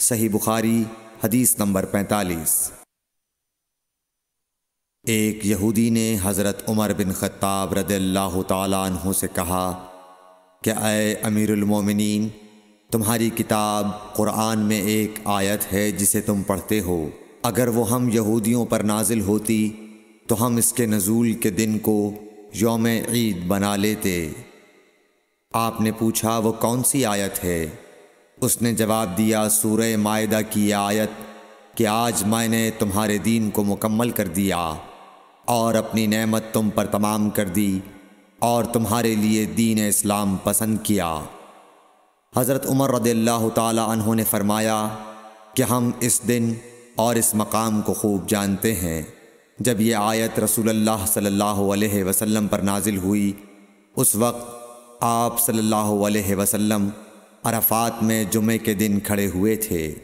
صحیح بخاری حدیث نمبر 45۔ ایک یہودی نے حضرت عمر بن خطاب رضی اللہ تعالیٰ عنہ سے کہا کہ اے امیر المومنین، تمہاری کتاب قرآن میں ایک آیت ہے جسے تم پڑھتے ہو، اگر وہ ہم یہودیوں پر نازل ہوتی تو ہم اس کے نزول کے دن کو یوم عید بنا لیتے۔ آپ نے پوچھا وہ کون سی آیت ہے؟ اس نے جواب دیا سورہ مائدہ کی یہ آیت کہ آج میں نے تمہارے دین کو مکمل کر دیا اور اپنی نعمت تم پر تمام کر دی اور تمہارے لیے دین اسلام پسند کیا۔ حضرت عمر رضی اللہ تعالی عنہ نے فرمایا کہ ہم اس دن اور اس مقام کو خوب جانتے ہیں۔ جب یہ آیت رسول اللہ صلی اللہ علیہ وسلم پر نازل ہوئی، اس وقت آپ صلی اللہ علیہ وسلم عرفات میں جمعے کے دن کھڑے ہوئے تھے۔